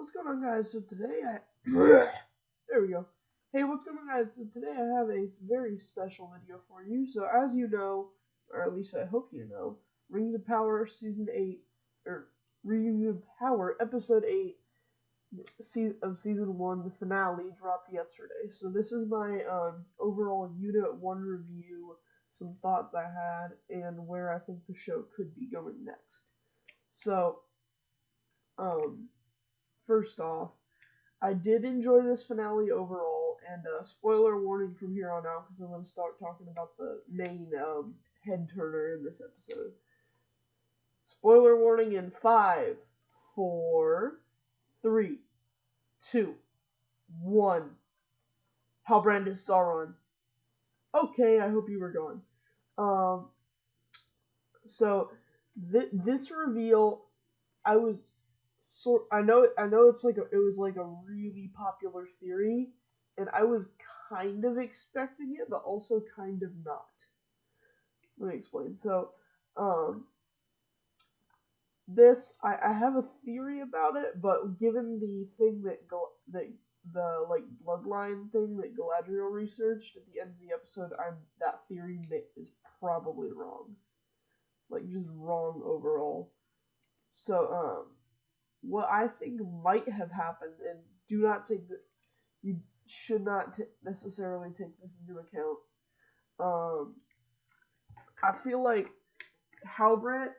what's going on, guys? So today there we go. Hey, what's going on, guys? So today I have a very special video for you. So as you know, or at least I hope you know, Rings of Power Season 8, or Rings of Power Episode 8 of Season 1, the finale, dropped yesterday. So this is my overall Unit 1 review, some thoughts I had, and where I think the show could be going next. So, um, first off, I did enjoy this finale overall, and spoiler warning from here on out, because I'm going to start talking about the main head turner in this episode. Spoiler warning in 5, 4, 3, 2, 1. Halbrand is Sauron. Okay, I hope you were gone. So this reveal, I know it's like it was like a really popular theory, and I was kind of expecting it, but also kind of not. Let me explain. So, I have a theory about it, but given the thing the like bloodline thing that Galadriel researched at the end of the episode, that theory is probably wrong, like just wrong overall. So, what I think might have happened, and you should not necessarily take this into account. I feel like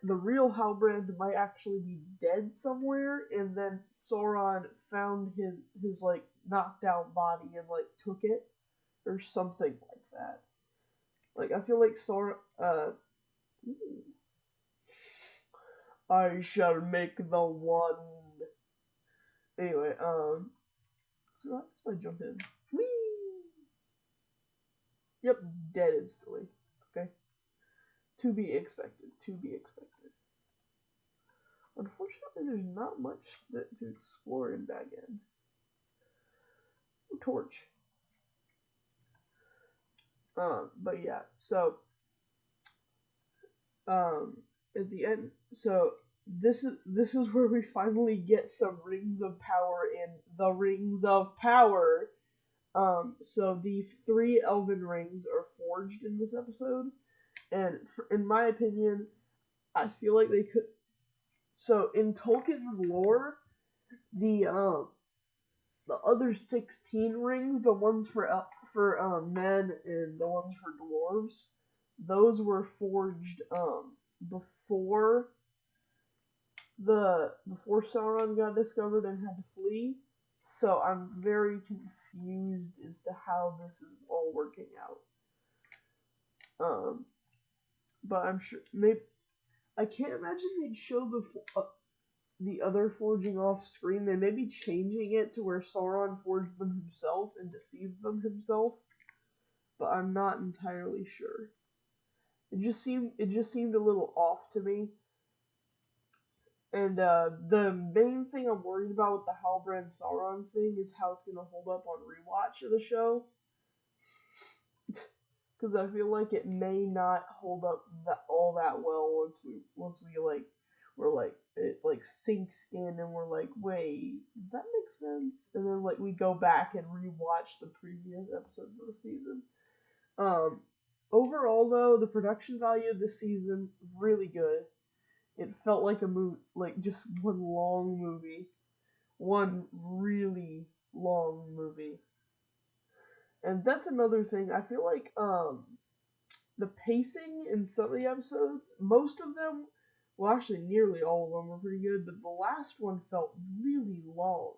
the real Halbrand, might actually be dead somewhere, and then Sauron found his like knocked out body and like took it, or something like that. Like I feel like Sauron. I shall make the one. Anyway, so how does I jump in? Whee! Yep, dead instantly. Okay. To be expected. Unfortunately, there's not much to explore in Bag End. Torch. But yeah, so, at the end, so this is where we finally get some Rings of Power in the Rings of Power. So the 3 Elven rings are forged in this episode, and in my opinion, I feel like they could. So in Tolkien's lore, the other 16 rings, the ones for men and the ones for dwarves, those were forged before before Sauron got discovered and had to flee. So I'm very confused as to how this is all working out. But I'm sure maybe I can't imagine they'd show the other forging off screen. They may be changing it to where Sauron forged them himself and deceived them himself, but I'm not entirely sure. It just seemed a little off to me. And the main thing I'm worried about with the Halbrand Sauron thing is how it's gonna hold up on rewatch of the show, because I feel like it may not hold up all that well once we like we're like it like sinks in and we're like, wait, does that make sense? And then like we go back and rewatch the previous episodes of the season. Overall though, the production value of this season really good. It felt like a movie, like just one long movie, one really long movie. And that's another thing. I feel like the pacing in some of the episodes, most of them, well, actually, nearly all of them were pretty good, but the last one felt really long.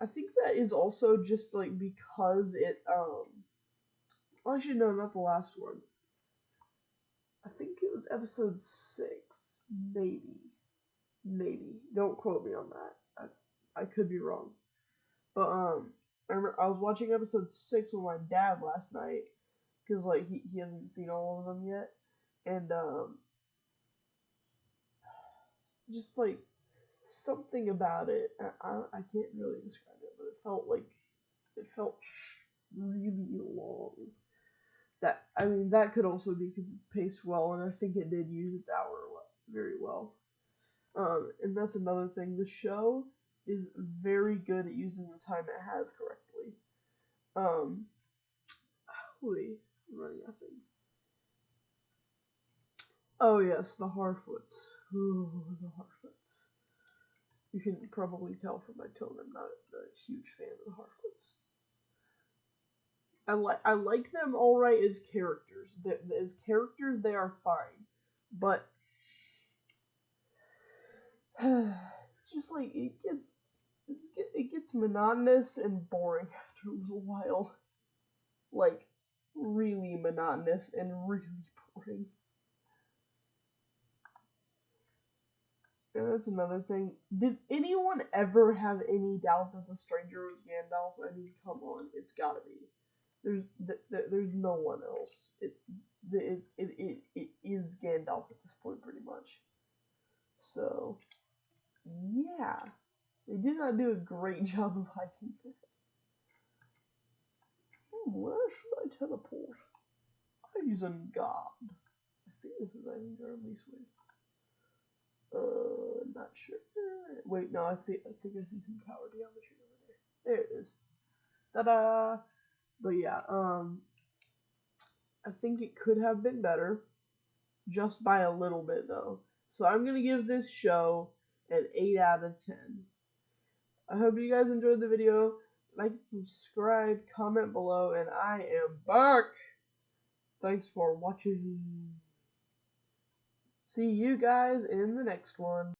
I think that is also just like because well, actually, no, not the last one. I think it was episode 6, maybe. Don't quote me on that. I could be wrong, but I remember I was watching episode 6 with my dad last night, because like he hasn't seen all of them yet, and just like something about it, I can't really describe it, but it felt really long. That could also be because it paced well, and I think it did use its hour very well. And that's another thing. The show is very good at using the time it has correctly. Wait, I'm running out of things. Oh yes, the Harfoots. Ooh, the Harfoots. You can probably tell from my tone I'm not a huge fan of the Harfoots. I like them all right as characters. As characters, they are fine, but it's just like it gets monotonous and boring after a little while. Like really monotonous and really boring. And that's another thing. Did anyone ever have any doubt that the stranger was Gandalf? I mean, come on, it's gotta be. There's no one else. It is Gandalf at this point, pretty much. So, yeah. They did not do a great job of hiding that. Where should I teleport? Isengard. I think this is Isengard, at least wait. Not sure. Wait, no, I think I see some power geometry over there. There it is. Ta-da! But yeah, I think it could have been better, just by a little bit though. So I'm gonna give this show an 8 out of 10. I hope you guys enjoyed the video. Like and subscribe, comment below, and I am back! Thanks for watching. See you guys in the next one.